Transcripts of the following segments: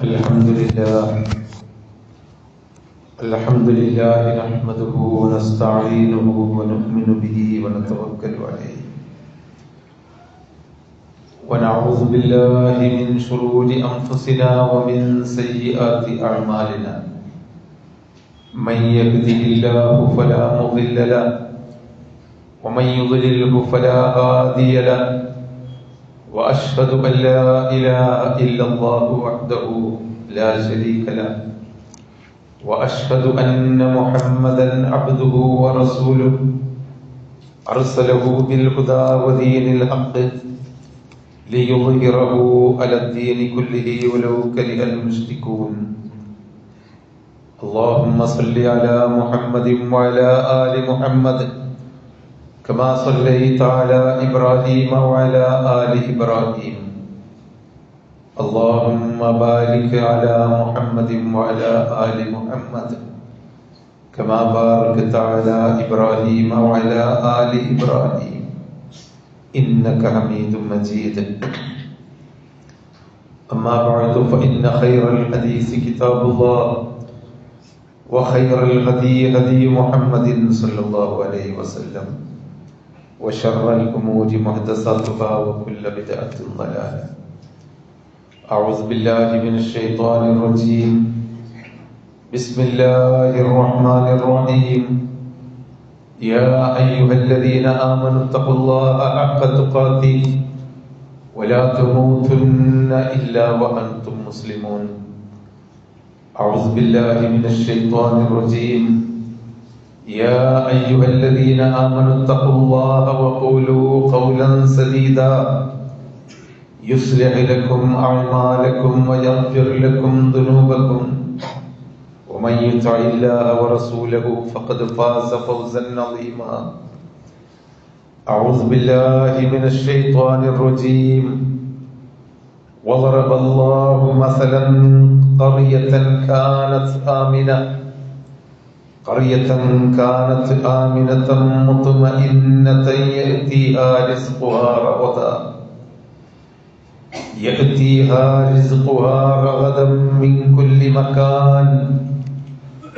الحمد لله نحمده ونستعينه ونؤمن به ونتوكل عليه ونعوذ بالله من شرور أنفسنا ومن سيئات أعمالنا من يهده الله فلا مضل له ومن يضلله فلا هادي له وأشهد أن لا إله إلا الله وحده لا شريك له وأشهد أن محمدا عبده ورسوله أرسله بالهدى ودين الحق ليظهره على الدين كله ولو كره المشركون اللهم صل على محمد وعلى آل محمد كما صليت على إبراهيم وعلى آل إبراهيم اللهم بارك على محمد وعلى آل محمد كما باركت على إبراهيم وعلى آل إبراهيم إنك حميد مجيد أما بعد فإن خير الحديث كتاب الله وخير الهدي هدي محمد صلى الله عليه وسلم وشر الأمور محدثاتها وكل بدعة ضلالة أعوذ بالله من الشيطان الرجيم بسم الله الرحمن الرحيم يا أيها الذين آمنوا اتقوا الله حق تقاته ولا تموتن إلا وأنتم مسلمون أعوذ بالله من الشيطان الرجيم يا أيها الذين آمنوا اتقوا الله وقولوا قولا سديدا يصلح لكم أعمالكم ويغفر لكم ذنوبكم ومن يطع الله ورسوله فقد فاز فوزا عظيما أعوذ بالله من الشيطان الرجيم وضرب الله مثلا قرية كانت آمنة مطمئنة يأتيها رزقها رغدا من كل مكان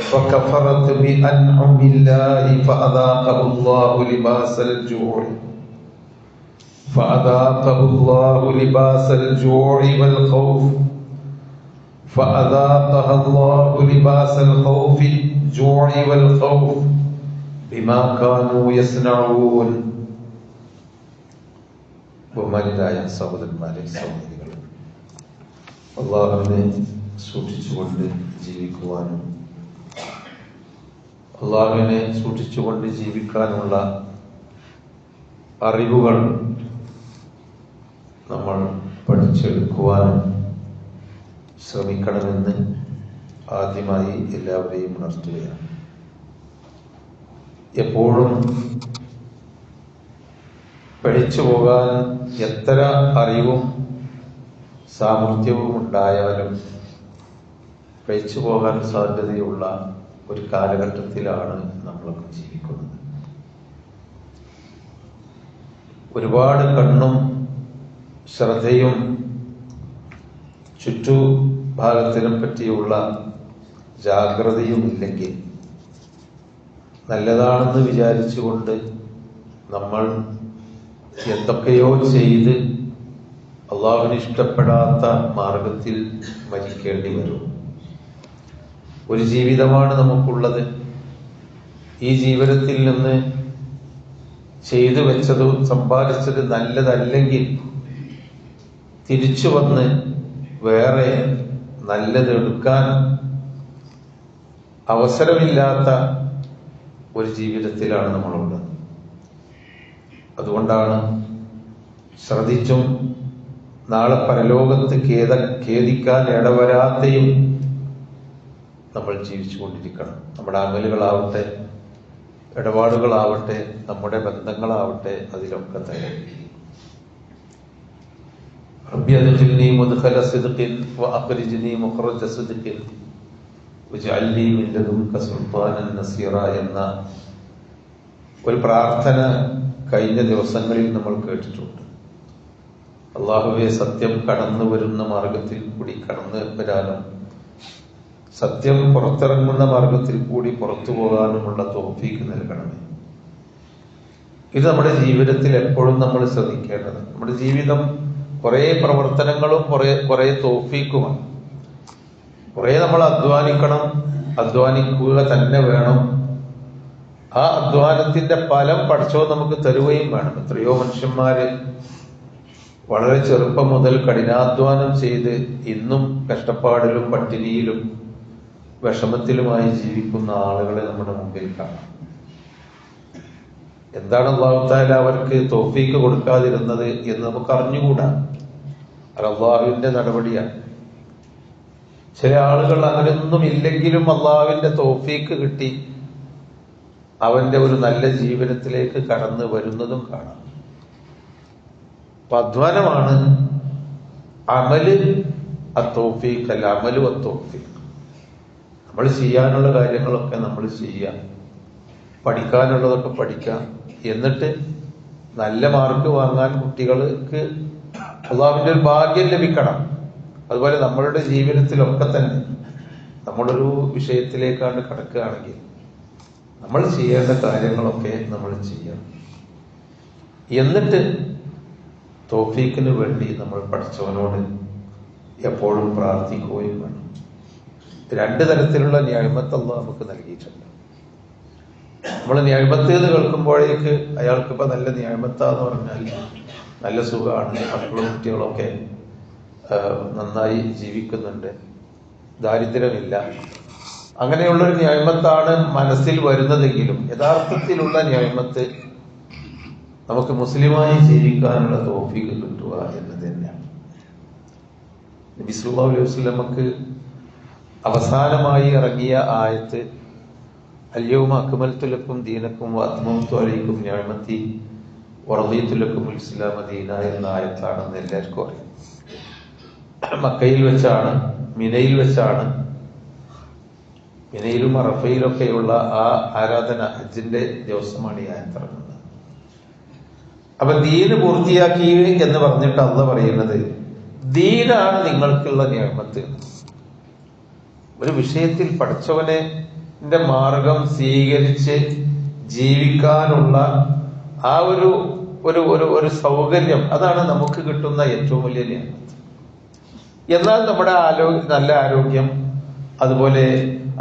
فكفرت بأنعم الله فأذاقها الله لباس الخوف الجوع والخوف بما كانوا يصنعون ബഹുമാന്യരായ സഹോദരന്മാരെ സഹോദരികളെ, അള്ളാഹുവിനെ സൂക്ഷിച്ചുകൊണ്ട് ജീവിക്കുവാനും അള്ളാഹുവിനെ സൂക്ഷിച്ചുകൊണ്ട് ജീവിക്കാനുള്ള അറിവുകൾ നമ്മൾ പഠിച്ചെടുക്കുവാനും ശ്രമിക്കണമെന്ന് ആദ്യമായി എല്ലാവരെയും ഉണർത്തുകയാണ്. എപ്പോഴും പഠിച്ചു പോകാൻ എത്ര അറിവും സാമർഥ്യവും ഉണ്ടായാലും പഠിച്ചു പോകാൻ സാധ്യതയുള്ള ഒരു കാലഘട്ടത്തിലാണ് നമ്മളൊക്കെ ജീവിക്കുന്നത്. ഒരുപാട് കണ്ണും ശ്രദ്ധയും ചുറ്റുഭാഗത്തിനെ പറ്റിയുള്ള ജാഗ്രതയും ഇല്ലെങ്കിൽ നല്ലതാണെന്ന് വിചാരിച്ചുകൊണ്ട് നമ്മൾ എന്തൊക്കെയോ ചെയ്ത് അള്ളാഹുവിന് ഇഷ്ടപ്പെടാത്ത മാർഗത്തിൽ മരിക്കേണ്ടി വരും. ഒരു ജീവിതമാണ് നമുക്കുള്ളത്. ഈ ജീവിതത്തിൽ നിന്ന് ചെയ്തു വെച്ചതും സമ്പാദിച്ചത് നല്ലതല്ലെങ്കിൽ തിരിച്ചു വന്ന് വേറെ നല്ലത് എടുക്കാൻ അവസരമില്ലാത്ത ഒരു ജീവിതത്തിലാണ് നമ്മളുള്ളത്. അതുകൊണ്ടാണ് ശ്രദ്ധിച്ചും നാളെ പരലോകത്ത് ഖേദിക്കാൻ ഇടവരാതെയും നമ്മൾ ജീവിച്ചുകൊണ്ടിരിക്കണം. നമ്മുടെ അമലുകളാവട്ടെ, ഇടപാടുകളാവട്ടെ, നമ്മുടെ ബന്ധങ്ങളാവട്ടെ, അതിലൊക്കെ തന്നെ റബ്ബി അദ്ഖിൽനി മുദ്ഖല സിദ്ഖിൻ വഅഖ്രിജ്നി മുഖ്റജ സിദ്ഖിൻ വജഅൽനി മിൻ ലദുൻക സുൽത്താനൻ നസീറ എന്ന ഒരു പ്രാർത്ഥന കഴിഞ്ഞ ദിവസങ്ങളിൽ നമ്മൾ കേട്ടിട്ടുണ്ട്. അള്ളാഹുവെ സത്യം കടന്നു വരുന്ന മാർഗത്തിൽ കൂടി കടന്നു വരാനും സത്യം പുറത്തിറങ്ങുന്ന മാർഗത്തിൽ കൂടി പുറത്തു പോകാനുമുള്ള തൗഫീഖ് നൽകണമേ. ഇത് നമ്മുടെ ജീവിതത്തിൽ എപ്പോഴും നമ്മൾ ശ്രദ്ധിക്കേണ്ടത്. നമ്മുടെ ജീവിതം കുറെ പ്രവർത്തനങ്ങളും കുറെ തൗഫീഖുമാണ്. കുറെ നമ്മൾ അധ്വാനിക്കണം, അധ്വാനിക്കുക തന്നെ വേണം. ആ അധ്വാനത്തിന്റെ ഫലം പടച്ചോൻ നമുക്ക് തരുകയും വേണം. എത്രയോ മനുഷ്യന്മാര് വളരെ ചെറുപ്പം മുതൽ കഠിനാധ്വാനം ചെയ്ത് ഇന്നും കഷ്ടപ്പാടിലും പട്ടിണിയിലും വിഷമത്തിലുമായി ജീവിക്കുന്ന ആളുകളെ നമ്മുടെ മുമ്പിൽ കാണാം. എന്താണ് അല്ലാഹു തആല അവർക്ക് തൗഫീഖ് കൊടുക്കാതിരുന്നത് എന്ന് നമുക്ക് അറിഞ്ഞുകൂടാ. അത് അല്ലാഹുവിന്റെ നടപടിയാണ്. ചില ആളുകൾ അങ്ങനെയൊന്നും ഇല്ലെങ്കിലും അല്ലാഹുവിന്റെ തൗഫീഖ് കിട്ടി അവന്റെ ഒരു നല്ല ജീവിതത്തിലേക്ക് കടന്നു വരുന്നതും കാണാം. അപ്പൊ അധ്വാനമാണ് അമല് അത്തൗഫീഖ് അല്ല, അമലു അത്തൗഫീഖ്. നമ്മൾ ചെയ്യാനുള്ള കാര്യങ്ങളൊക്കെ നമ്മൾ ചെയ്യാം, പഠിക്കാനുള്ളതൊക്കെ പഠിക്കാം. എന്നിട്ട് നല്ല മാർക്ക് വാങ്ങാൻ കുട്ടികൾക്ക് അള്ളാഹുവിന്റെ ഒരു ഭാഗ്യം ലഭിക്കണം. അതുപോലെ നമ്മളുടെ ജീവിതത്തിലൊക്കെ തന്നെ നമ്മളൊരു വിഷയത്തിലേക്കാണ് കടക്കുകയാണെങ്കിൽ നമ്മൾ ചെയ്യേണ്ട കാര്യങ്ങളൊക്കെ നമ്മൾ ചെയ്യണം. എന്നിട്ട് തൗഫീഖിന് വേണ്ടി നമ്മൾ പഠിച്ചവനോട് എപ്പോഴും പ്രാർത്ഥിക്കുകയും വേണം. രണ്ട് തരത്തിലുള്ള നിഅമത്ത് അല്ലാഹു നമുക്ക് നൽകിയിട്ടുണ്ട്. നമ്മൾ നിഅമത്ത് എന്ന് കേൾക്കുമ്പോഴേക്ക് അയാൾക്കിപ്പോ നല്ല നിഅമത്താന്ന് പറഞ്ഞാൽ നല്ല സുഖമാണ്, മക്കളും കുട്ടികളൊക്കെ നന്നായി ജീവിക്കുന്നുണ്ട്, ദാരിദ്ര്യമില്ല, അങ്ങനെയുള്ളൊരു നിഅമത്താണ് മനസ്സിൽ വരുന്നതെങ്കിലും യഥാർത്ഥത്തിലുള്ള നിഅമത്ത് നമുക്ക് മുസ്ലിമായി ജീവിക്കാനുള്ള തൗഫീഖ് കിട്ടുക എന്നത് തന്നെയാണ്. നബി സല്ലല്ലാഹു അലൈഹി വസല്ലമക്ക് അവസാനമായി ഇറങ്ങിയ ആയത്ത് അൽയൗമ അക്മൽതു ലക്കും ദീനക്കും വഅത്മംതു അലൈക്കും നിഅമതി വറദീതു ലക്കുമുൽ ഇസ്ലാമ ദീന എന്ന ആയത്താണെന്ന് എല്ലാവർക്കും അറിയാം. മക്കയിൽ വെച്ചാണ്, മിനയിൽ വെച്ചാണ്. മിനയിലും അറഫയിലൊക്കെയുള്ള ആ ആരാധന ഹജ്ജിന്റെ ദിവസമാണ് ഈ ആയത്തിറങ്ങുന്നത്. അപ്പൊ ദീന് പൂർത്തിയാക്കി എന്ന് പറഞ്ഞിട്ട് അല്ലാഹു പറയുന്നത് ദീനാണ് നിങ്ങൾക്കുള്ള നിഅമത്ത്. ഒരു വിഷയത്തിൽ പഠിച്ചവനെ മാർഗം സ്വീകരിച്ച് ജീവിക്കാനുള്ള ആ ഒരു ഒരു ഒരു സൗകര്യം, അതാണ് നമുക്ക് കിട്ടുന്ന ഏറ്റവും വലിയ നിഅമത്ത്. എന്നാൽ നമ്മുടെ നല്ല ആരോഗ്യം, അതുപോലെ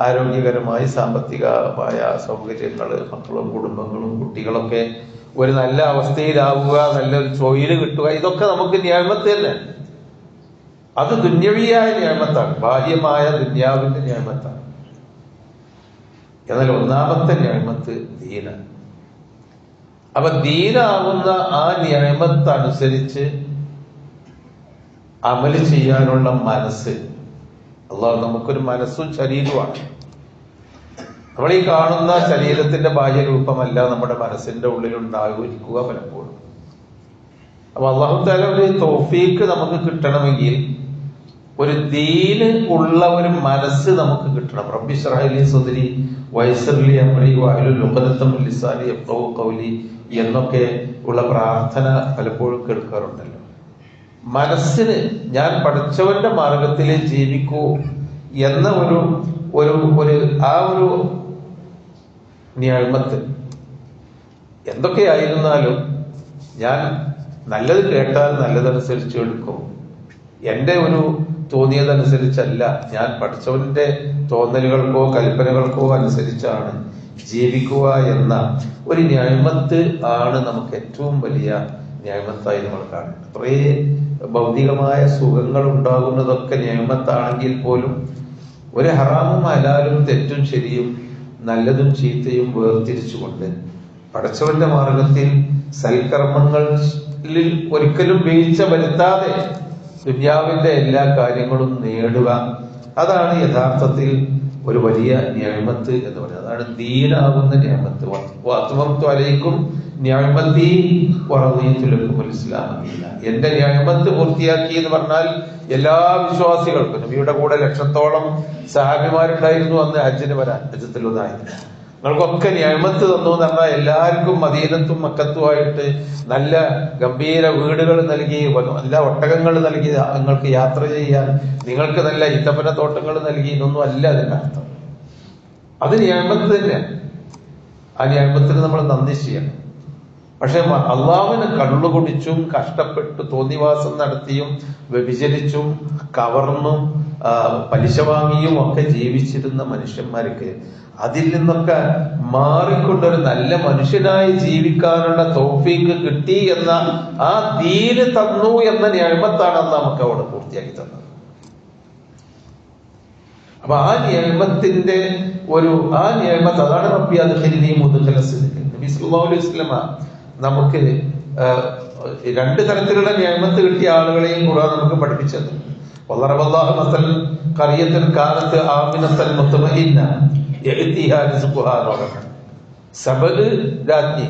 ആരോഗ്യകരമായി സാമ്പത്തികമായ സൗകര്യങ്ങള്, മക്കളും കുടുംബങ്ങളും കുട്ടികളൊക്കെ ഒരു നല്ല അവസ്ഥയിലാവുക, നല്ലൊരു തൊഴിൽ കിട്ടുക, ഇതൊക്കെ നമുക്ക് നിഅമത്ത് തന്നെ. അത് ദുന്യവിയായ നിഅമത്താണ്, ബാഹ്യമായ ദുന്യാവിന്റെ നിഅമത്താണ്. എന്നാൽ ഒന്നാമത്തെ നിഅമത്ത് ദീനാണ്. അപ്പൊ ദീനാവുന്ന ആ നിഅമത്ത് അനുസരിച്ച് അമല് ചെയ്യാനുള്ള മനസ്സ് അല്ലാഹു നമുക്കൊരു മനസ്സും ശരീരവുമാണ്. നമ്മൾ ഈ കാണുന്ന ശരീരത്തിന്റെ ബാഹ്യരൂപമല്ല നമ്മുടെ മനസ്സിന്റെ ഉള്ളിൽ ഉണ്ടായിരിക്കുക പലപ്പോഴും. അപ്പൊ അല്ലാഹു തആല ഒരു തൗഫീഖ് നമുക്ക് കിട്ടണമെങ്കിൽ ഒരു ദീന് ഉള്ള ഒരു മനസ്സ് നമുക്ക് കിട്ടണം. റബ്ബി ഇശ്റഹ് ലി സദ്രി വയസ്സിർ ലി അംരി വഹ്ലുൽ ഉഖ്ദത്തം മിൻ ലിസാനി യഫ്ഖഹു ഖൗലി എന്നൊക്കെ ഉള്ള പ്രാർത്ഥന പലപ്പോഴും കേൾക്കാറുണ്ടല്ലോ. മനസ്സിന് ഞാൻ പഠിച്ചവന്റെ മാർഗത്തിൽ ജീവിക്കൂ എന്ന ഒരു ഒരു ഒരു ആ ഒരു നിഅമത്ത് എന്തൊക്കെയായിരുന്നാലും ഞാൻ നല്ലത് കേട്ടാൽ നല്ലതനുസരിച്ച് എടുക്കും, എന്റെ ഒരു തോന്നിയതനുസരിച്ചല്ല, ഞാൻ പഠിച്ചവന്റെ തോന്നലുകൾക്കോ കൽപ്പനകൾക്കോ അനുസരിച്ചാണ് ജീവിക്കുക എന്ന ഒരു നിഅമത്ത് ആണ് നമുക്ക് ഏറ്റവും വലിയ നിഅമത്തായി നമ്മൾ കാണുന്നത്. കുറേ ഭൗതികമായ സുഖങ്ങൾ ഉണ്ടാകുന്നതൊക്കെ നിഅമത്താണെങ്കിൽ പോലും ഒരു ഹറാമും ഹലാലും തെറ്റും ശരിയും നല്ലതും ചീത്തയും വേർതിരിച്ചുകൊണ്ട് പടച്ചവന്റെ മാർഗത്തിൽ സൽക്കർമ്മങ്ങളിൽ ഒരിക്കലും വീഴ്ച വരുത്താതെ ദുന്യാവിന്റെ എല്ലാ കാര്യങ്ങളും നേടുക, അതാണ് യഥാർത്ഥത്തിൽ ഒരു വലിയ നിഅമത്ത് എന്ന് പറയുന്നത്. അതാണ് ദീനാകുന്ന നിഅമത്ത്. വഅത്മംതു അലൈക്കും നിഅമതി വറദീതു ലക്കുമുൽ ഇസ്ലാമ ദീന. എന്റെ നിഅമത്ത് പൂർത്തിയാക്കി എന്ന് പറഞ്ഞാൽ എല്ലാ വിശ്വാസികൾക്കും, നബിയുടെ കൂടെ 1,00,000-ഓളം സഹാബിമാരുണ്ടായിരുന്നു അന്ന് ഹജ്ജിന് വരാൻ, ഹജ്ജത്തുൽ വദാഇ. നിങ്ങൾക്കൊക്കെ നിഅമത്ത് തന്നു എന്ന് പറഞ്ഞാൽ എല്ലാവർക്കും മദീനത്തും മക്കത്തുമായിട്ട് നല്ല ഗംഭീര വീടുകൾ നൽകി, നല്ല ഒട്ടകങ്ങൾ നൽകി നിങ്ങൾക്ക് യാത്ര ചെയ്യാൻ, നിങ്ങൾക്ക് നല്ല ഈത്തപ്പന തോട്ടങ്ങൾ നൽകി, ഇതൊന്നും അല്ല അതിന്റെ അർത്ഥം. അത് നിഅമത്ത് തന്നെ. ആ നിഅമത്തിന് നമ്മൾ നന്ദി ചെയ്യണം. പക്ഷെ അള്ളാഹുവിനെ കള്ളു കുടിച്ചും കഷ്ടപ്പെട്ട് തോന്നിവാസം നടത്തിയും വ്യഭിചരിച്ചും കവർന്നും പലിശ വാങ്ങിയും ഒക്കെ ജീവിച്ചിരുന്ന മനുഷ്യന്മാർക്ക് അതിൽ നിന്നൊക്കെ മാറിക്കൊണ്ടൊരു നല്ല മനുഷ്യനായി ജീവിക്കാനുള്ള തൗഫീക്ക് കിട്ടി എന്ന ആ ദീന് തന്നു എന്ന നിഅമത്താണ് നമുക്ക് അവിടെ പൂർത്തിയാക്കി തന്നത്. അപ്പൊ ആ നിഅമത്തിന്റെ ആ നിഅമത്ത് അതാണ് റബ്ബി അദ്ഖിൽനി മുദ്ഖല സിദ്ഖ്. നബി സല്ലല്ലാഹു അലൈഹി വസല്ലമ നമുക്ക് രണ്ട് തരത്തിലുള്ള നിഅമത്ത് കിട്ടിയ ആളുകളെയും ഖുർആൻ നമുക്ക് പഠിപ്പിച്ചത്. വല്ലറബല്ലാഹു മസലൻ ഖറിയതൻ കാനത്ത് ആമിനത്തൻ മുത്മഇന്ന യഅതിഹാ റിസ്ഖുഹാ റഗദൻ. സബല് രാജ്ഞി,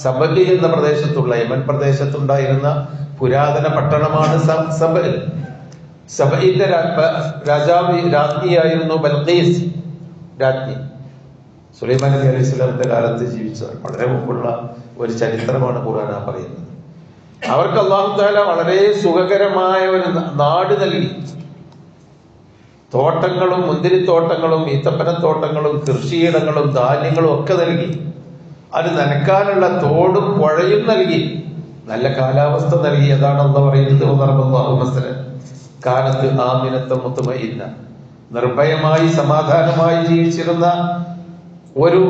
സബല് എന്ന പ്രദേശത്തുള്ള യമൻ പ്രദേശത്തുണ്ടായിരുന്ന പുരാതന പട്ടണമാണ് സബല്. സബയിന്റെ രാജ്ഞിയായിരുന്നു ബൽഖീസ് രാജ്ഞി. സുലൈമാൻ നബി അലൈഹി സ്വലാമിന്റെ കാലത്ത് ജീവിച്ചത് വളരെ മുമ്പുള്ള ഒരു ചരിത്രമാണ് ഖുർആൻ പറയുന്നത്. അവർക്ക് അല്ലാഹു തആല വളരെ സുഖകരമായ ഒരു നാട് നൽകി. തോട്ടങ്ങളും മുന്തിരിത്തോട്ടങ്ങളും ഈത്തപ്പനത്തോട്ടങ്ങളും കൃഷിയിടങ്ങളും ധാന്യങ്ങളും ഒക്കെ നൽകി. അത് നനക്കാനുള്ള തോടും പുഴയും നൽകി. നല്ല കാലാവസ്ഥ നൽകി. അതാണ് അല്ലാഹു പറയുന്നത്, കാലത്ത് ആമിനത്തും മുത്മഇന്ന, നിർഭയമായി സമാധാനമായി ജീവിച്ചിരുന്ന ഒരു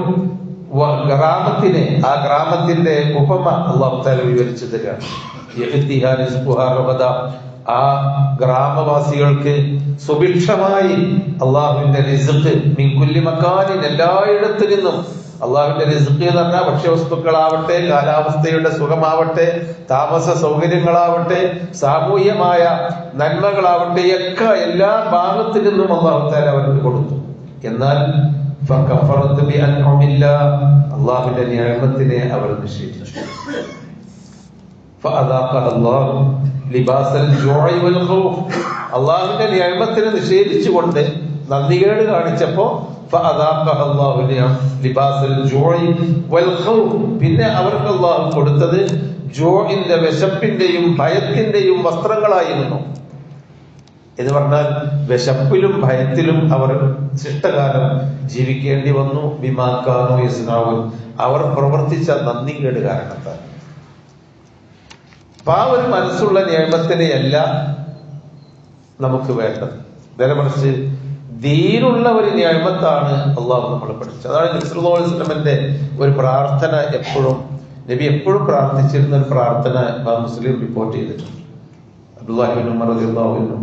ഗ്രാമത്തിനെ, ആ ഗ്രാമത്തിന്റെ ഉപമ അല്ലാഹു തആല വിവരിച്ചു തരികയാണ്. ആ ഗ്രാമവാസികൾക്ക് സുഭിക്ഷമായി അള്ളാഹുവിന്റെ റിസ്ഖ് മിൻ കുല്ലി മക്കാനിൻ, എല്ലായിടത്തു നിന്നും അള്ളാഹുവിന്റെ റിസ്ഖ് എന്ന് പറഞ്ഞാൽ ഭക്ഷ്യവസ്തുക്കളാവട്ടെ, കാലാവസ്ഥയുടെ സുഖമാവട്ടെ, താമസ സൗകര്യങ്ങളാവട്ടെ, സാമൂഹ്യമായ നന്മകളാവട്ടെ, ഒക്കെ എല്ലാ ഭാഗത്തു നിന്നും അള്ളാഹു തആല അവർക്ക് കൊടുത്തു. എന്നാൽ അള്ളാഹുവിന്റെ നിഅമത്തിനെ അവർ നിഷേധിച്ചു. അള്ളാഹുവിന്റെ നിഅമത്തിനെ നിഷേധിച്ചുകൊണ്ട് നന്ദികേട് കാണിച്ചപ്പോ പിന്നെ അവർക്ക് അള്ളാഹു കൊടുത്തത് ജോഇന്റെ, വിശപ്പിന്റെയും ഭയത്തിന്റെയും വസ്ത്രങ്ങളായിരുന്നു. എന്ന് പറഞ്ഞാൽ വിശപ്പിലും ഭയത്തിലും അവർ ശിഷ്ടകാലം ജീവിക്കേണ്ടി വന്നു. ബിമാക്കാനു യസ്നഊൻ, അവർ പ്രവർത്തിച്ച നന്ദികേട് കാരണത്താൽ. അപ്പൊ ആ ഒരു മനസ്സുള്ള നിഅമത്തിനെയല്ല നമുക്ക് വേണ്ടത്. നേരെ മറിച്ച് ദീനുള്ള ഒരു നിഅമത്താണ് അള്ളാഹു നമ്മളെ പഠിച്ചത്. അതാണ് നബി സല്ലല്ലാഹു അലൈഹി വസല്ലമയുടെ ഒരു പ്രാർത്ഥന. നബി എപ്പോഴും പ്രാർത്ഥിച്ചിരുന്ന ഒരു പ്രാർത്ഥന ഇമാം മുസ്ലിം റിപ്പോർട്ട് ചെയ്തിട്ടുണ്ട്. അബ്ദുല്ലാഹി ഇബ്നു ഉമർ റളിയല്ലാഹു അൻഹു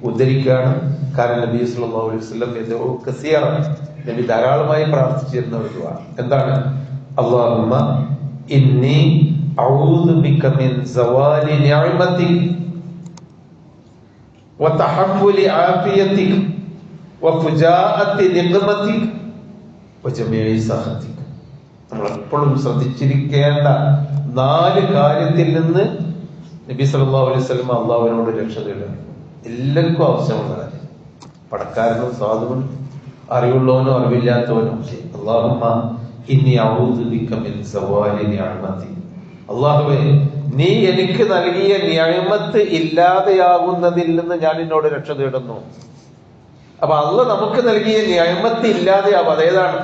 ഉദ്ധരിക്കുകയാണ്. കാരണം നബി സല്ലല്ലാഹു അലൈഹി വസല്ലം നബി ധാരാളമായി പ്രാർത്ഥിച്ചിരുന്ന ഒരു ദുആ എന്താണ്? അല്ലാഹുമ്മ ഇന്നി അഊദു ബിക മിൻ സവാലി നിഅമതിക വതഹവ്വുലി ആഫിയതിക വഫുജാഅതി നിഖ്മതിക വജമീഇ സഖതിക. നമ്മൾ എപ്പോഴും ശ്രദ്ധിച്ചിരിക്കേണ്ട 4 കാര്യത്തിൽ നിന്ന് നബി സല്ലല്ലാഹു അലൈഹി വസല്ലം അള്ളാഹുവിനോട് രക്ഷ തേടുകയാണ്. എല്ലാവർക്കും ആവശ്യമുള്ള കാര്യം. പണക്കാരനും സാധുവും അറിവുള്ളവനും അറിവില്ലാത്തവനും. അല്ലാഹുമ്മ ഇന്നി അഊദു ബിക മിൻ സവാലി നിഅമതി. അല്ലാഹുവേ, നീ എനിക്ക് നൽകിയ നിഅമത്ത് ഇല്ലാതെയാകുന്നതിൽ നിന്ന് ഞാൻ നിന്നോട് രക്ഷ തേടുന്നു. അപ്പൊ അള്ളാഹ് നമുക്ക് നൽകിയ നിഅമത്ത് ഇല്ലാതെയാവും. അതേതാണ്?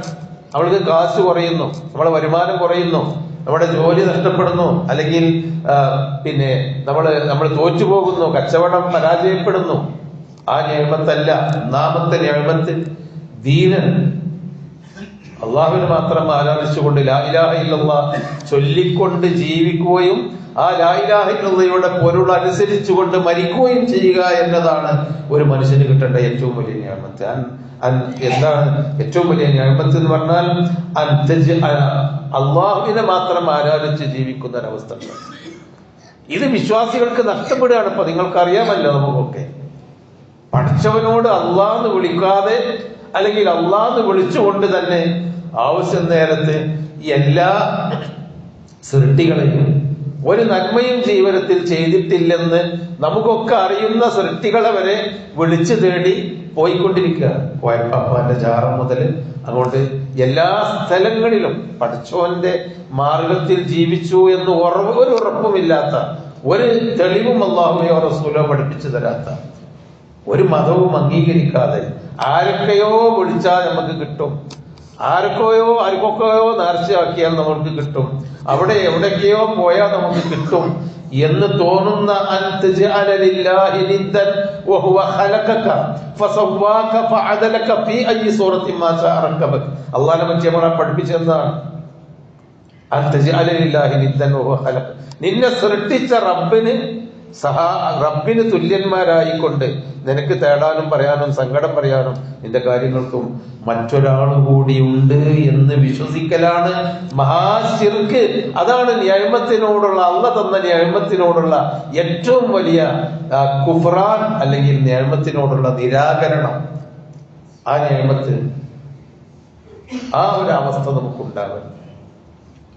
അവൾക്ക് കാശ് കുറയുന്നു, നമ്മളെ വരുമാനം കുറയുന്നു, നമ്മുടെ ജോലി നഷ്ടപ്പെടുന്നു, അല്ലെങ്കിൽ പിന്നെ നമ്മൾ തോറ്റുപോകുന്നു, കച്ചവടം പരാജയപ്പെടുന്നു. ആ നിഅമത്തല്ല. ഒന്നാമത്തെ നിഅമത്ത് ദീന്. അള്ളാഹുവിനെ മാത്രം ആരാധിച്ചുകൊണ്ട് ലാ ഇലാഹ ഇല്ലല്ലാഹ് ചൊല്ലിക്കൊണ്ട് ജീവിക്കുകയും ആ ലാ ഇലാഹ ഇല്ലല്ലാഹയുടെ പൊരുൾ അനുസരിച്ചുകൊണ്ട് മരിക്കുകയും ചെയ്യുക എന്നതാണ് ഒരു മനുഷ്യന് കിട്ടേണ്ട ഏറ്റവും വലിയ നിഅമത്ത്. എന്താണ് ഏറ്റവും വലിയ നിഅമത്ത് എന്ന് പറഞ്ഞാൽ? അള്ളാഹുവിനെ മാത്രം ആരാധിച്ച് ജീവിക്കുന്ന ഒരവസ്ഥ. ഇത് വിശ്വാസികൾക്ക് നഷ്ടപ്പെടുകയാണ്. ഇപ്പൊ നിങ്ങൾക്കറിയാമല്ലോ, നമുക്കൊക്കെ പഠിച്ചവനോട് അള്ളാഹ്ന്ന് വിളിക്കാതെ, അല്ലെങ്കിൽ അള്ളാഹ്ന്ന് വിളിച്ചുകൊണ്ട് തന്നെ ആവശ്യം നേരത്ത് എല്ലാ സൃഷ്ടികളെയും ഒരു നന്മയും ജീവിതത്തിൽ ചെയ്തിട്ടില്ലെന്ന് നമുക്കൊക്കെ അറിയുന്ന സൃഷ്ടികളെ വരെ വിളിച്ചു തേടി പോയിക്കൊണ്ടിരിക്കുക. കോയപ്പാപ്പാന്റെ ജാറ മുതൽ അങ്ങോട്ട് എല്ലാ സ്ഥലങ്ങളിലും പഠിച്ചോന്റെ മാർഗത്തിൽ ജീവിച്ചു എന്ന് ഒരു ഉറപ്പുമില്ലാത്ത, ഒരു തെളിവും അല്ലാഹുവോ റസൂലോ പഠിപ്പിച്ചു തരാത്ത, ഒരു മതവും അംഗീകരിക്കാതെ ആരൊക്കെയോ വിളിച്ചാൽ നമുക്ക് കിട്ടും, ആർക്കൊക്കെയോ നേർച്ചയാക്കിയാൽ നമുക്ക് കിട്ടും, അവിടെ എവിടേക്കെയോ പോയാൽ നമുക്ക് കിട്ടും എന്ന് തോന്നുന്ന അള്ളാഹുവിനെ പറ്റി നമ്മളെ പഠിപ്പിച്ചെന്താണ്? നിന്നെ സൃഷ്ടിച്ച റബ്ബിന് തുല്യന്മാരായിക്കൊണ്ട് നിനക്ക് തേടാനും പറയാനും സങ്കടം പറയാനും നിന്റെ കാര്യങ്ങൾക്കും മറ്റൊരാൾ കൂടിയുണ്ട് എന്ന് വിശ്വസിക്കലാണ് മഹാശിർക്ക്. അതാണ് നിയമത്തിനോടുള്ള, അള്ളാഹ് തന്ന നിയമത്തിനോടുള്ള ഏറ്റവും വലിയ കുഫ്റാൻ, അല്ലെങ്കിൽ നിയമത്തിനോടുള്ള നിരാകരണം. ആ നിയമത്ത്, ആ ഒരു അവസ്ഥ നമുക്കുണ്ടാകും.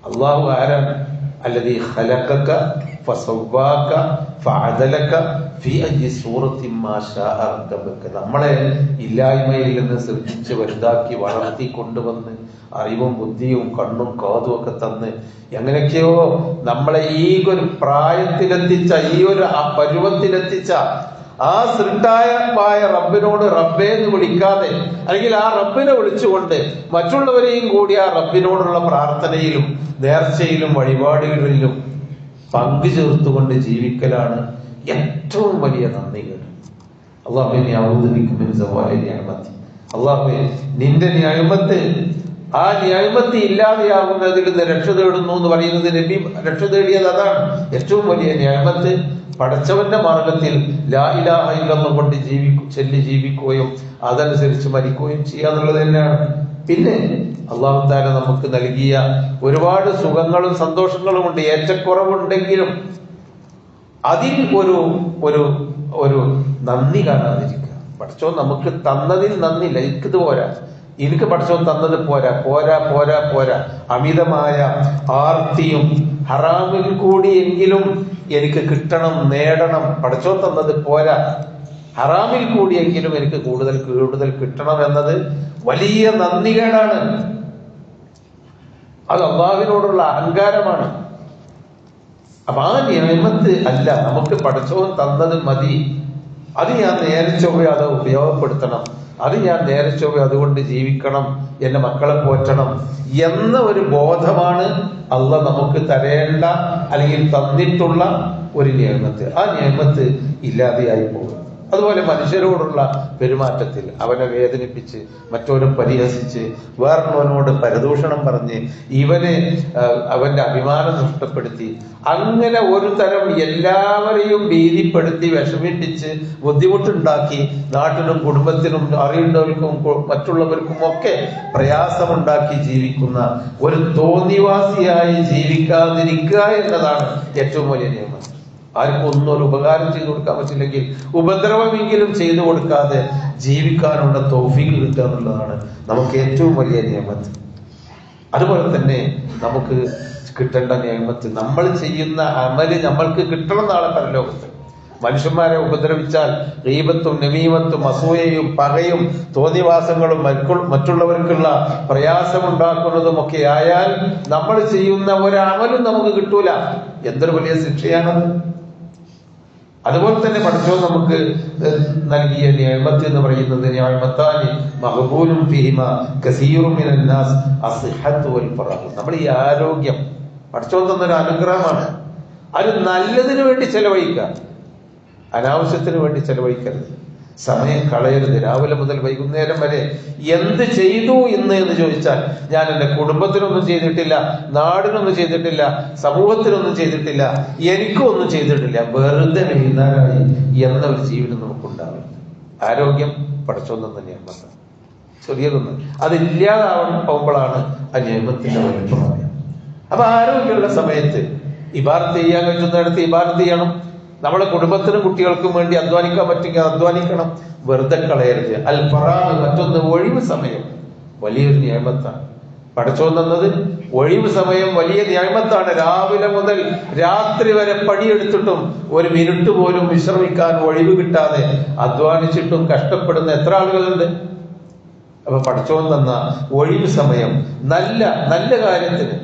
അള്ളാഹു ആരാണ്? അല്ലദീ ഖലഖക ഫസവ്വാക ഫഅദലക ഫീ അയ്യി സൂറത്തിൻ മാ ശാഅ റക്കബക. നമ്മളെ ഇല്ലായ്മയിൽ നിന്ന് സൃഷ്ടിച്ച് വലുതാക്കി വളർത്തി കൊണ്ടുവന്ന് അറിവും ബുദ്ധിയും കണ്ണും കാതും ഒക്കെ തന്ന് എങ്ങനെയൊക്കെയോ നമ്മളെ ഈ ഒരു പ്രായത്തിലെത്തിച്ച, ഈ ഒരു പരുവത്തിലെത്തിച്ച ആ സൃഷ്ടായ റബ്ബിനോട് റബ്ബേ എന്ന് വിളിക്കാതെ, അല്ലെങ്കിൽ ആ റബ്ബിനെ വിളിച്ചുകൊണ്ട് മറ്റുള്ളവരെയും കൂടി ആ റബ്ബിനോടുള്ള പ്രാർത്ഥനയിലും നേർച്ചയിലും വഴിപാടുകളിലും പങ്കു ചേർത്തുകൊണ്ട് ജീവിക്കലാണ് ഏറ്റവും വലിയ നന്ദികേട്. അല്ലാഹുവേ അല്ലാഹുവേ, നിന്റെ നിഅമത്ത്, ആ നിഅമത്ത് ഇല്ലാതെയാകുന്നതിൽ നിന്ന് രക്ഷ തേടുന്നു എന്ന് പറയുന്നത് നബി രക്ഷ തേടിയത് അതാണ്. ഏറ്റവും വലിയ നിഅമത്ത് പടച്ചവന്റെ മാർഗത്തിൽ ലാ ഇലാഹ ഇല്ലല്ലാഹ് കൊണ്ട് ജീവിക്കുകയും അതനുസരിച്ച് മരിക്കുകയും ചെയ്യാന്നുള്ളത് തന്നെയാണ്. പിന്നെ അല്ലാഹു തആല നമുക്ക് നൽകിയ ഒരുപാട് സുഖങ്ങളും സന്തോഷങ്ങളും ഉണ്ട്. ഏറ്റക്കുറവുണ്ടെങ്കിലും അതിൽ ഒരു നന്ദി കാണാതിരിക്കുക. പടച്ചോൻ നമുക്ക് തന്നതിൽ നന്ദില്ല. എനിക്കിത് പോരാ, എനിക്ക് പടച്ചോൻ തന്നത് പോരാ പോരാ പോരാ പോരാ അമിതമായ ആർത്തിയും ഹറാമിൽ കൂടിയെങ്കിലും എനിക്ക് കിട്ടണം, നേടണം, പടച്ചോൻ തന്നത് പോരാ, ഹറാമിൽ കൂടിയെങ്കിലും എനിക്ക് കൂടുതൽ കിട്ടണം എന്നത് വലിയ നന്ദികേടാണ്. അത് അല്ലാഹുവിനോടുള്ള അഹങ്കാരമാണ്. അപ്പൊ ആ നിയമത്ത് അല്ല, നമുക്ക് പടച്ചോൻ തന്നത് മതി, അത് ഞാൻ നേരെ ചൊവ്വേ അത് ഉപയോഗപ്പെടുത്തണം, അത് ഞാൻ നേരെ ചൊവ്വേ അതുകൊണ്ട് ജീവിക്കണം, എന്റെ മക്കളെ പോറ്റണം എന്ന ഒരു ബോധമാണ് അള്ളാഹ് നമുക്ക് തരേണ്ട അല്ലെങ്കിൽ തന്നിട്ടുള്ള ഒരു നിയമത്ത്. ആ നിയമത്ത് ഇല്ലാതെയായി പോകും. അതുപോലെ മനുഷ്യരോടുള്ള പെരുമാറ്റത്തിൽ അവനെ വേദനിപ്പിച്ച്, മറ്റോനെ പരിഹസിച്ച്, വേറൊരുവനോട് പരദൂഷണം പറഞ്ഞ്, അവന്റെ അഭിമാനം നഷ്ടപ്പെടുത്തി, അങ്ങനെ ഒരു തരം എല്ലാവരെയും ഭീതിപ്പെടുത്തി വിഷമിപ്പിച്ച് ബുദ്ധിമുട്ടുണ്ടാക്കി നാട്ടിലും കുടുംബത്തിനും അറിയുന്നവർക്കും മറ്റുള്ളവർക്കും ഒക്കെ പ്രയാസമുണ്ടാക്കി ജീവിക്കുന്ന ഒരു തോന്നിവാസിയായി ജീവിക്കാതിരിക്കുക എന്നതാണ് ഏറ്റവും വലിയ നിയമം. ആർക്കും ഒന്നും ഒരു ഉപകാരം ചെയ്തു കൊടുക്കാൻ പറ്റില്ലെങ്കിൽ ഉപദ്രവമെങ്കിലും ചെയ്തു കൊടുക്കാതെ ജീവിക്കാനുള്ള തൗഫീഖ് കിട്ടുക എന്നുള്ളതാണ് നമുക്ക് ഏറ്റവും വലിയ നിയമത്ത്. അതുപോലെ തന്നെ നമുക്ക് കിട്ടേണ്ട നിയമത്ത്, നമ്മൾ ചെയ്യുന്ന അമല് നമ്മൾക്ക് കിട്ടണം നാളെ പരലോകത്ത്. മനുഷ്യന്മാരെ ഉപദ്രവിച്ചാൽ ഗീബത്തും നമീമത്തും അസൂയയും പകയും തോന്നിവാസങ്ങളും മറ്റുള്ളവർക്കുള്ള പ്രയാസമുണ്ടാക്കുന്നതും ഒക്കെ ആയാൽ നമ്മൾ ചെയ്യുന്ന ഒരമലും നമുക്ക് കിട്ടൂല. എന്തൊരു വലിയ ശിക്ഷയാണത്. അതുപോലെ തന്നെ പടച്ചോൻ നമുക്ക് നൽകിയ നിഅമത്ത് എന്ന് പറയുന്നത് നിഅമത്താനി മഖബൂലും ഫീഹിമാ കസീറും മിനൻ നാസ് അസ്ഹഹത്തു വൽ ഫറാഹ്. നമ്മൾ ഈ ആരോഗ്യം പടച്ചോൻ തന്നൊരു അനുഗ്രഹമാണ്. അത് നല്ലതിനു വേണ്ടി ചെലവഴിക്കുക, അനാവശ്യത്തിന് വേണ്ടി ചെലവഴിക്കരുത്. സമയം കളയരുത്. രാവിലെ മുതൽ വൈകുന്നേരം വരെ എന്ത് ചെയ്തു ഇന്ന് എന്ന് ചോദിച്ചാൽ, ഞാൻ എൻ്റെ കുടുംബത്തിനൊന്നും ചെയ്തിട്ടില്ല, നാടിനൊന്നും ചെയ്തിട്ടില്ല, സമൂഹത്തിനൊന്നും ചെയ്തിട്ടില്ല, എനിക്കും ഒന്നും ചെയ്തിട്ടില്ല, വെറുതെ വൈകുന്നേരമായി എന്ന ഒരു ജീവിതം നമുക്കുണ്ടാവും. ആരോഗ്യം പടച്ചോൻ തന്ന നിയമത്താണ്, ചെറിയതൊന്നും. അതില്ലാതാവുമ്പോഴാണ് ആ നിയമത്തിന്റെ വലിപ്പം. അപ്പൊ ആരോഗ്യമുള്ള സമയത്ത് ഇബാദത്ത് ചെയ്യാൻ പറ്റുന്നിടത്ത് ഇബാദത്ത് ചെയ്യണം. നമ്മളെ കുടുംബത്തിനും കുട്ടികൾക്കും വേണ്ടി അധ്വാനിക്കാൻ പറ്റുമെങ്കിൽ അധ്വാനിക്കണം, വെറുതെ കളയരുത്. അൽ ഫറാഗ്, മറ്റൊന്ന് ഒഴിവ് സമയം, വലിയൊരു നിയമത്താണ്. പടച്ചോൻ തന്നത് ഒഴിവ് സമയം വലിയ നിയമത്താണ്. രാവിലെ മുതൽ രാത്രി വരെ പണിയെടുത്തിട്ടും ഒരു മിനിറ്റ് പോലും വിശ്രമിക്കാൻ ഒഴിവ് കിട്ടാതെ അധ്വാനിച്ചിട്ടും കഷ്ടപ്പെടുന്ന എത്ര ആളുകളുണ്ട്. അപ്പൊ പടച്ചോൻ തന്ന ഒഴിവ് സമയം നല്ല നല്ല കാര്യത്തിന്,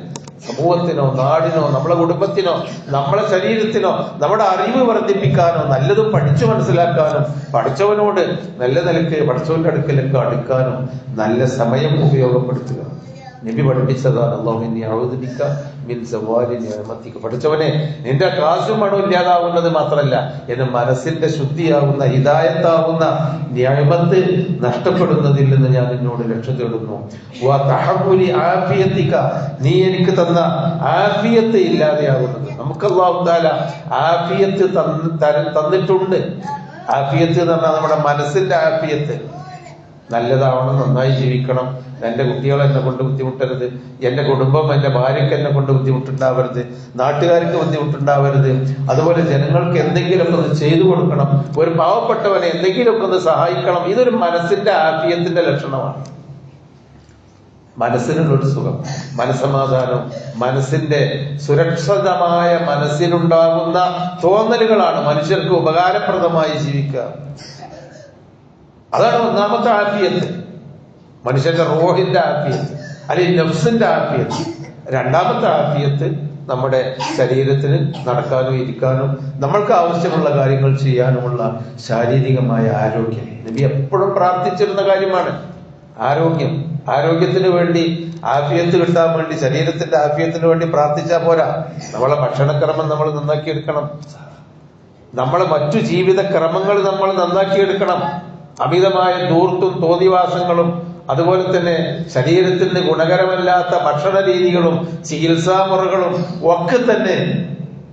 സമൂഹത്തിനോ നാടിനോ നമ്മളെ കുടുംബത്തിനോ നമ്മളെ ശരീരത്തിനോ നമ്മുടെ അറിവ് വർദ്ധിപ്പിക്കാനോ നല്ലതും പഠിച്ചു മനസ്സിലാക്കാനും പഠിച്ചവനോട് നല്ല നിലക്ക് പഠിച്ചവന്റെ അടുക്കലേക്ക് അടുക്കാനും നല്ല സമയം ഉപയോഗപ്പെടുത്തുക. നബി പഠിപ്പിച്ചതാണ് പഠിച്ചവനെ നിന്റെ കാശും പണവും ഇല്ലാതാവുന്നത് മാത്രമല്ല എന്റെ മനസ്സിന്റെ ശുദ്ധിയാവുന്ന ഹിദായത്താവുന്ന നിയമത്ത് നഷ്ടപ്പെടുന്നതിൽ നിന്ന് ഞാൻ നിന്നോട് രക്ഷ തേടുന്നു. നീ എനിക്ക് തന്ന ആഫിയത്ത് ഇല്ലാതെയാകുന്നത്. നമുക്ക് അല്ലാഹു തആല ആഫിയത്ത് തന്നിട്ടുണ്ട്. ആഫിയത്ത് എന്ന് പറഞ്ഞാൽ നമ്മുടെ മനസ്സിന്റെ ആഫിയത്ത് നല്ലതാവണം, നന്നായി ജീവിക്കണം, എന്റെ കുട്ടികൾ എന്നെ കൊണ്ട് ബുദ്ധിമുട്ടരുത്, എന്റെ കുടുംബം എന്റെ ഭാര്യയ്ക്ക് എന്നെ കൊണ്ട് ബുദ്ധിമുട്ടുണ്ടാവരുത്, നാട്ടുകാർക്ക് ബുദ്ധിമുട്ടുണ്ടാവരുത്, അതുപോലെ ജനങ്ങൾക്ക് എന്തെങ്കിലുമൊക്കെ ഒന്ന് ചെയ്തു കൊടുക്കണം, ഒരു പാവപ്പെട്ടവനെ എന്തെങ്കിലുമൊക്കെ ഒന്ന് സഹായിക്കണം. ഇതൊരു മനസ്സിന്റെ ആഫിയത്തിന്റെ ലക്ഷണമാണ്. മനസ്സിനുള്ളൊരു സുഖം, മനസ്സമാധാനം, മനസ്സിന്റെ സുരക്ഷിതമായ മനസ്സിനുണ്ടാകുന്ന തോന്നലുകളാണ് മനുഷ്യർക്ക് ഉപകാരപ്രദമായി ജീവിക്കുക. അതാണ് ഒന്നാമത്തെ ആഫിയത്ത്, മനുഷ്യന്റെ റൂഹിന്റെ ആഫിയത്ത് അല്ലെങ്കിൽ നഫ്സിന്റെ ആഫിയത്ത്. രണ്ടാമത്തെ ആഫിയത്ത് നമ്മുടെ ശരീരത്തിന് നടക്കാനും ഇരിക്കാനും നമ്മൾക്ക് ആവശ്യമുള്ള കാര്യങ്ങൾ ചെയ്യാനുമുള്ള ശാരീരികമായ ആരോഗ്യം. നബി എപ്പോഴും പ്രാർത്ഥിച്ചിരുന്ന കാര്യമാണ് ആരോഗ്യം. ആരോഗ്യത്തിന് വേണ്ടി, ആഫിയത്ത് കിട്ടാൻ വേണ്ടി, ശരീരത്തിന്റെ ആഫിയത്തിന് വേണ്ടി പ്രാർത്ഥിച്ചാൽ പോരാ. നമ്മളെ ഭക്ഷണക്രമം നമ്മൾ നന്നാക്കിയെടുക്കണം, നമ്മളെ മറ്റു ജീവിത ക്രമങ്ങൾ നമ്മൾ നന്നാക്കിയെടുക്കണം. അമിതമായ ധൂർത്തും തോന്നിവാസങ്ങളും അതുപോലെ തന്നെ ശരീരത്തിന് ഗുണകരമല്ലാത്ത ഭക്ഷണ രീതികളും ചികിത്സാ മുറകളും ഒക്കെ തന്നെ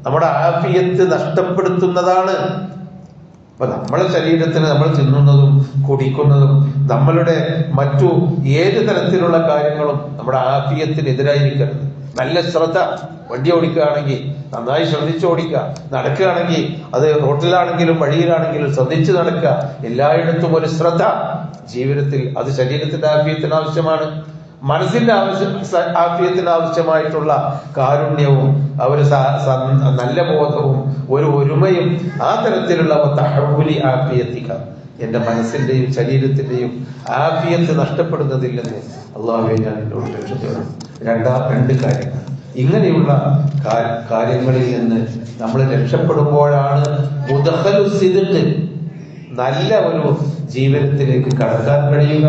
നമ്മുടെ ആഫിയത്ത് നഷ്ടപ്പെടുത്തുന്നതാണ്. അപ്പൊ നമ്മളെ ശരീരത്തിന് നമ്മൾ തിന്നുന്നതും കുടിക്കുന്നതും നമ്മളുടെ മറ്റു ഏത് തരത്തിലുള്ള കാര്യങ്ങളും നമ്മുടെ ആഫിയത്തിന് എതിരായിരിക്കരുത്. നല്ല ശ്രദ്ധ, വണ്ടി ഓടിക്കുകയാണെങ്കിൽ നന്നായി ശ്രദ്ധിച്ച് ഓടിക്കുക, നടക്കുകയാണെങ്കിൽ അത് റോട്ടിലാണെങ്കിലും വഴിയിലാണെങ്കിലും ശ്രദ്ധിച്ച് നടക്കുക. എല്ലായിടത്തും ഒരു ശ്രദ്ധ ജീവിതത്തിൽ, അത് ശരീരത്തിന്റെ ആഫിയത്തിന് ആവശ്യമാണ്. മനസ്സിന്റെ ആഫിയത്തിന് ആവശ്യമായിട്ടുള്ള കാരുണ്യവും ഒരു നല്ല ബോധവും ഒരു ഒരുമയും ആ തരത്തിലുള്ള ആഫിയത്തിക്ക എന്റെ മനസ്സിന്റെയും ശരീരത്തിന്റെയും ആഫിയത്ത് നഷ്ടപ്പെടുന്നതില്ലെന്ന് അള്ളാഹുവേ ഞാൻ എന്നോട് രക്ഷ തേടുന്നു. രണ്ട് കാര്യങ്ങൾ. ഇങ്ങനെയുള്ള കാര്യങ്ങളിൽ നിന്ന് നമ്മൾ രക്ഷപ്പെടുമ്പോഴാണ് നല്ല ഒരു ജീവിതത്തിലേക്ക് കടക്കാൻ കഴിയുക.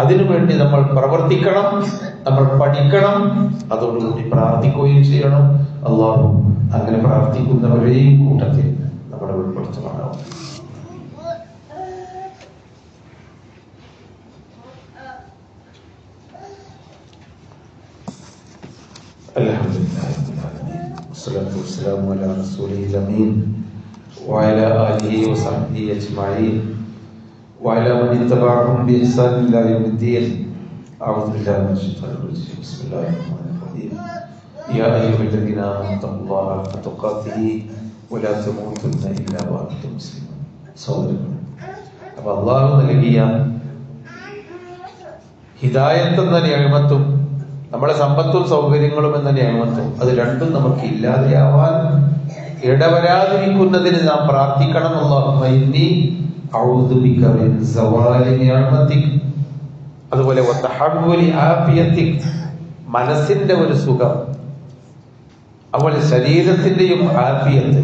അതിനുവേണ്ടി നമ്മൾ പ്രവർത്തിക്കണം, നമ്മൾ പഠിക്കണം, അതോടുകൂടി പ്രാർത്ഥിക്കുകയും ചെയ്യണം. അല്ലാഹു അങ്ങനെ പ്രാർത്ഥിക്കുന്നവരെയും കൂട്ടത്തിൽ നമ്മളെ ഉൾപ്പെടുത്തുമാറാവും. والصلاة والسلام على رسوله الأمين وعلى آله وصحبه أجمعين وعلى من اتبعهم بإحسان إلى يوم الدين. أعوذ بالله من الشيطان الرجيم. بسم الله الرحمن الرحيم. يا أيها الذين آمنوا اتقوا الله حق تقاته ولا تموتن إلا وأنتم مسلمون. സഹോദരങ്ങളെ, അപ്പൊ അള്ളാഹു നൽകിയ ഹിദായത്ത് എന്ന നിയമത്തും നമ്മുടെ സമ്പത്തും സൗകര്യങ്ങളും എന്ന നിയമത്തും അത് രണ്ടും നമുക്ക് ഇല്ലാതെയാവാൻ ഇടവരാതിരിക്കുന്നതിന് നാം പ്രാർത്ഥിക്കണം. അല്ലാഹുമ്മ ഇന്നി അഊദു ബിക മിൻ സവാലി നിഅമതിക്, അതുപോലെ വതഹവ്വുലി ആഫിയതിക്, മനസ്സിന്റെ ഒരു സുഖം, അതുപോലെ ശരീരത്തിന്റെയും ആഫിയത്ത്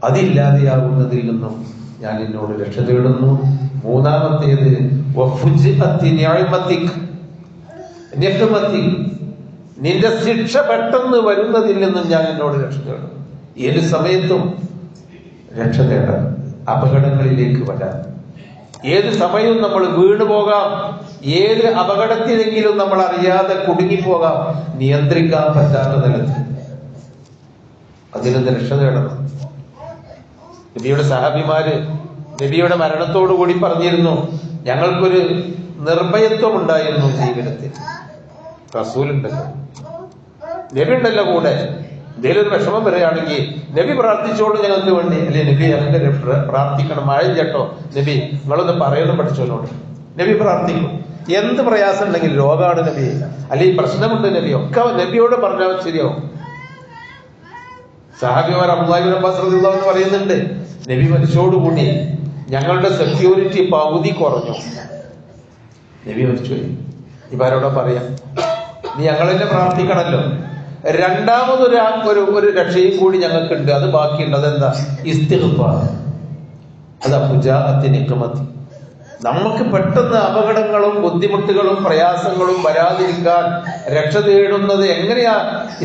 അതില്ലാതെയാകുന്നതിൽ നിന്നും ഞാൻ എന്നോട് രക്ഷ തേടുന്നു. മൂന്നാമത്തേത് വഫുജ്അത്തി നിഅമതിക്, നിന്റെ ശിക്ഷ പെട്ടെന്ന് വരുന്നതിൽ നിന്നും ഞാൻ എന്നോട് രക്ഷ തേടും. ഏത് സമയത്തും രക്ഷ തേടാം, അപകടങ്ങളിലേക്ക് വരാം. ഏത് സമയവും നമ്മൾ വീണുപോകാം, ഏത് അപകടത്തിലെങ്കിലും നമ്മൾ അറിയാതെ കുടുങ്ങിപ്പോകാം, നിയന്ത്രിക്കാൻ പറ്റാത്ത നിലത്ത്. അതിൽ നിന്ന് രക്ഷ തേടണം. നബിയുടെ സഹാബിമാര് നബിയുടെ മരണത്തോടുകൂടി പറഞ്ഞിരുന്നു, ഞങ്ങൾക്കൊരു നിർഭയത്വം ഉണ്ടായിരുന്നു ജീവിതത്തിൽ. റസൂലുണ്ടല്ലോ, നബി ഉണ്ടല്ലോ കൂടെ. എന്തെങ്കിലും ഒരു വിഷമം വരികയാണെങ്കിൽ നബി പ്രാർത്ഥിച്ചോളൂ ഞങ്ങൾക്ക് വേണ്ടി, അല്ലെ നബി ഞങ്ങൾക്ക് പ്രാർത്ഥിക്കണം, മഴ ചേട്ടോ നബി നിങ്ങളൊന്ന് പറയുന്നു പഠിച്ചോനോട്. നബി പ്രാർത്ഥിക്കും. എന്ത് പ്രയാസം ഉണ്ടെങ്കിൽ രോഗമാണ് നബി, അല്ലെങ്കിൽ പ്രശ്നമുണ്ട് നബി, ഒക്കെ നബിയോട് പറഞ്ഞാൽ ശരിയാവും. സഹാബിമാർ അബ്ദുല്ലാഹി ഇബ്നു അബ്ബാസ് റളിയല്ലാഹു അൻഹു പറയുന്നുണ്ട്, നബി മരിച്ചോടുകൂടി ഞങ്ങളുടെ സെക്യൂരിറ്റി പകുതി കുറഞ്ഞു. നബി മരിച്ചുപോയി. ഇപ്പൊ ആരോടാ പറയാ? നീ ഞങ്ങൾ തന്നെ പ്രാർത്ഥിക്കണല്ലോ. രണ്ടാമതൊരു രക്ഷയും കൂടി ഞങ്ങൾക്കുണ്ട്, അത് ബാക്കിയുണ്ട്. അതെന്താ? ഇസ്തിഗ്ഫാർ. അതാ ഫുജാഅത്തി നിഖ്മത്തി. നമുക്ക് പെട്ടെന്ന് അപകടങ്ങളും ബുദ്ധിമുട്ടുകളും പ്രയാസങ്ങളും വരാതിരിക്കാൻ രക്ഷ തേടുന്നത് എങ്ങനെയാ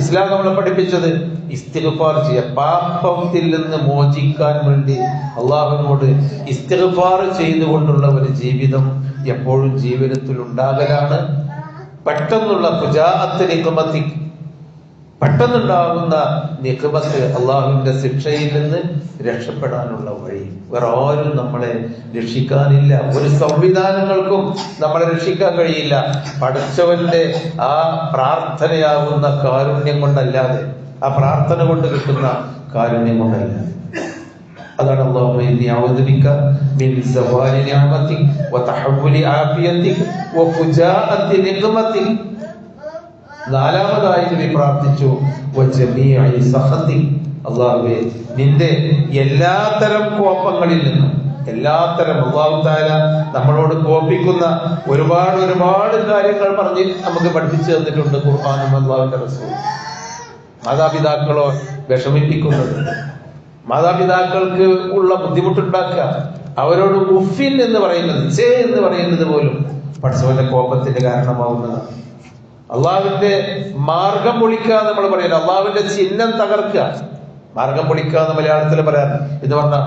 ഇസ്ലാം നമ്മളെ പഠിപ്പിച്ചത്? ഇസ്തിഗ്ഫാർ ചെയ്യുക. പാപത്തിൽ നിന്ന് മോചിക്കാൻ വേണ്ടി അള്ളാഹുവിനോട് ഇസ്തിഗ്ഫാർ ചെയ്തുകൊണ്ടുള്ള ഒരു ജീവിതം എപ്പോഴും ജീവിതത്തിൽ ഉണ്ടാകലാണ് പെട്ടെന്നുള്ള ഫുജാഅത്ത് നിഖ്മത്തി, പെട്ടെന്നുണ്ടാകുന്ന നിഖ്മത്ത്, അള്ളാഹുവിന്റെ ശിക്ഷയിൽ നിന്ന് രക്ഷപ്പെടാനുള്ള വഴി. വേറെ ആരും നമ്മളെ രക്ഷിക്കാനില്ല, ഒരു സംവിധാനങ്ങൾക്കും നമ്മളെ രക്ഷിക്കാൻ കഴിയില്ല. പടച്ചവന്റെ ആ പ്രാർത്ഥനയാകുന്ന കാരുണ്യം കൊണ്ടല്ലാതെ, ആ പ്രാർത്ഥന കൊണ്ട് കിട്ടുന്ന കാരുണ്യം കൊണ്ടല്ലാതെ. അതാണ് അല്ലാഹുമ്മ ഇന്നി അഊദു ബിക മിൻ സവാലി നിഅമതിക വതഹവ്വുലി ആഫിയതിക വഫുജാഅത്തി നിഖ്മതിക. നാലാമതായി നബി പ്രാർത്ഥിച്ചു, വജമീഇ സഖതി. അല്ലാഹുവേ, നിന്റെ എല്ലാത്തരം കോപങ്ങളിൽ നിന്നും, എല്ലാത്തരം അല്ലാഹു തആല നമ്മളോട് കോപിക്കുന്ന ഒരുപാട് കാര്യങ്ങൾ പറഞ്ഞ് നമുക്ക് പഠിപ്പിച്ചു തന്നിട്ടുണ്ട് ഖുർആനും അല്ലാഹുവിന്റെ റസൂലും. മാതാപിതാക്കളോ വിഷമിപ്പിക്കുന്നത്, മാതാപിതാക്കൾക്ക് ഉള്ള ബുദ്ധിമുട്ടുണ്ടാക്കുക, അവരോട് ഉഫിൻ എന്ന് പറയുന്നത്, ചേ എന്ന് പറയുന്നത് പോലും പടച്ചവന്റെ കോപത്തിന്റെ കാരണമാവുന്നതാണ്. അള്ളാഹുവിന്റെ മാർഗം പൊളിക്കുക നമ്മൾ പറയുന്നത്, അള്ളാഹുവിന്റെ ചിഹ്നം തകർക്കുക. മാർഗം പൊളിക്കുക എന്ന് മലയാളത്തിൽ പറയാറ്. ഇത് പറഞ്ഞാൽ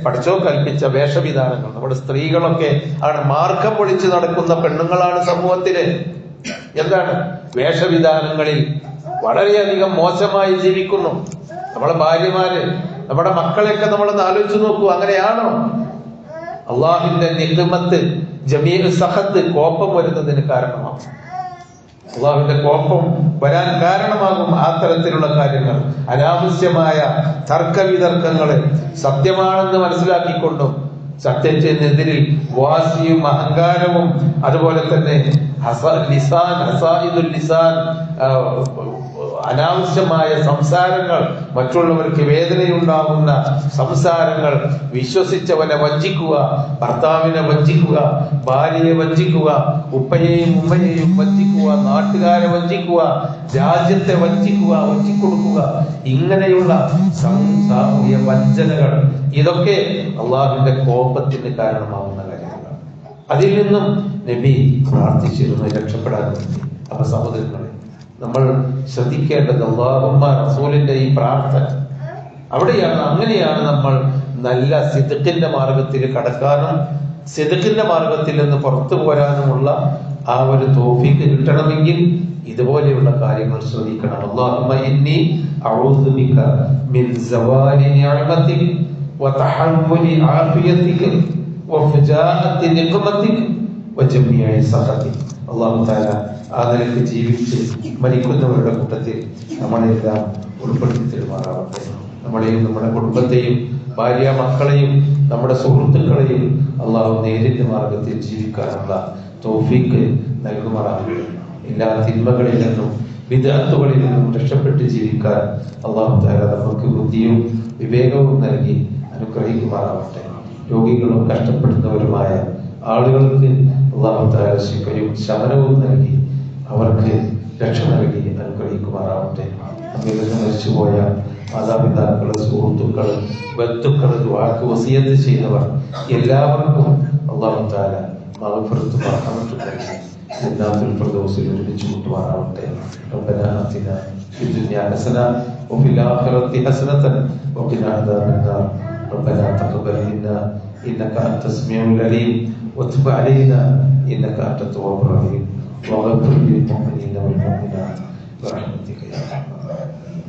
പടച്ചോൻ കൽപ്പിച്ച വേഷവിധാനങ്ങൾ. നമ്മുടെ സ്ത്രീകളൊക്കെ ആണ് മാർഗം പൊളിച്ച് നടക്കുന്ന പെണ്ണുങ്ങളാണ് സമൂഹത്തില്. എന്താണ്? വേഷവിധാനങ്ങളിൽ വളരെയധികം മോശമായി ജീവിക്കുന്നു. നമ്മളെ ഭാര്യമാര്, നമ്മുടെ മക്കളെയൊക്കെ നമ്മളൊന്ന് ആലോചിച്ച് നോക്കൂ. അങ്ങനെയാണോ? അള്ളാഹുവിന്റെ നിഖ്മത്ത്, ജമീഉ സഖത്ത്, കോപം വരുന്നതിന് കാരണമാകും. അള്ളാഹുവിന്റെ കോപം വരാൻ കാരണമാകും ആ തരത്തിലുള്ള കാര്യങ്ങൾ. അനാവശ്യമായ തർക്കവിതർക്കങ്ങള് സത്യമാണെന്ന് മനസ്സിലാക്കിക്കൊണ്ടും സത്യത്തിനെതിരിൽ വാശിയും അഹങ്കാരവും, അതുപോലെ തന്നെ അനാവശ്യമായ സംസാരങ്ങൾ, മറ്റുള്ളവർക്ക് വേദനയുണ്ടാകുന്ന സംസാരങ്ങൾ, വിശ്വസിച്ചവനെ വഞ്ചിക്കുക, ഭർത്താവിനെ വഞ്ചിക്കുക, ഭാര്യയെ വഞ്ചിക്കുക, ഉപ്പയെയും ഉമ്മയെയും വഞ്ചിക്കുക, നാട്ടുകാരെ വഞ്ചിക്കുക, രാജ്യത്തെ വഞ്ചിക്കുക, വഞ്ചിക്കൊടുക്കുക, ഇങ്ങനെയുള്ള സാമൂഹ്യ വഞ്ചനകൾ, ഇതൊക്കെ അള്ളാഹുവിന്റെ കോപത്തിന് കാരണമാകുന്ന കാര്യങ്ങളാണ്. അതിൽ നിന്നും നബി പ്രാർത്ഥിച്ചിരുന്നു രക്ഷപ്പെടാൻ വേണ്ടി. അപ്പൊ സഹോദരങ്ങളെ, നമ്മൾ ശ്രദ്ധിക്കേണ്ടത് അല്ലാഹുമ്മ റസൂലിന്റെ ഈ പ്രാർത്ഥന അവിടെയാണ്. അങ്ങനെയാണ് നമ്മൾ നല്ല സിദ്ഖിന്റെ മാർഗത്തിൽ കടക്കാനും സിദ്ഖിന്റെ മാർഗത്തിൽ നിന്ന് പുറത്തു പോരാനുമുള്ള ആ ഒരു തൗഫീഖ് കിട്ടണമെങ്കിൽ ഇതുപോലെയുള്ള കാര്യങ്ങൾ ശ്രദ്ധിക്കണം. അല്ലാഹുമ്മ ഇന്നി അഊദു ബിക മിൻ സവാലി നിഅമതിക വതഹവ്വുലി ആഫിയതിക വഫുജാഅത്തി നിഖ്മതിക വജമീഇ സഖതി. അല്ലാഹു തആല ആ നിലയ്ക്ക് ജീവിച്ച് മരിക്കുന്നവരുടെ കൂട്ടത്തിൽ നമ്മളെല്ലാം ഉൾപ്പെടുത്തി തരുമാറാവട്ടെ. നമ്മളെയും നമ്മുടെ കുടുംബത്തെയും ഭാര്യ മക്കളെയും നമ്മുടെ സുഹൃത്തുക്കളെയും അള്ളാഹു നേരിന്റെ മാർഗത്തിൽ ജീവിക്കാനുള്ള തൗഫീഖ് നൽകുമാറാവട്ടെ. എല്ലാ തിന്മകളിൽ നിന്നും വിദഅത്തുകളിൽ നിന്നും രക്ഷപ്പെട്ട് ജീവിക്കാൻ അള്ളാഹു തആല നമുക്ക് ബുദ്ധിയും വിവേകവും നൽകി അനുഗ്രഹിക്കുമാറാവട്ടെ. രോഗികളും കഷ്ടപ്പെടുന്നവരുമായ ആളുകൾക്ക് അള്ളാഹു തആല ശിഫയും ശമനവും നൽകി അവർക്ക് രക്ഷ നൽകി അനുഗ്രഹിക്കുമാറാവട്ടെ. നമ്മിൽ നിന്ന് മരിച്ചുപോയ മാതാപിതാക്കള്, സുഹൃത്തുക്കള്, ബന്ധുക്കള്, ദുആക്ക് വസിയത്ത് ചെയ്തവർ എല്ലാവർക്കും അല്ലാഹു തആല മഗ്ഫിറത്തും റഹ്മത്തും നൽകി ജന്നാത്തുൽ ഫിർദൗസിൽ ഒരുമിച്ച് കൂട്ടുമാറാവട്ടെ. റബ്ബനാ ആതിനാ ഫിദ്ദുനിയാ ഹസന വഫിൽ ആഖിറതി ഹസനതൻ വഖിനാ അദാബന്നാർ. റബ്ബനാ തഖബ്ബൽ മിന്നാ ഇന്നക അൻതസ് സമീഉൽ അലീം വതുബ് അലൈനാ ഇന്നക അൻതത് തവ്വാബുർ റഹീം. واغفر للمؤمنين والمؤمنات برحمتك يا ارحم الراحمين.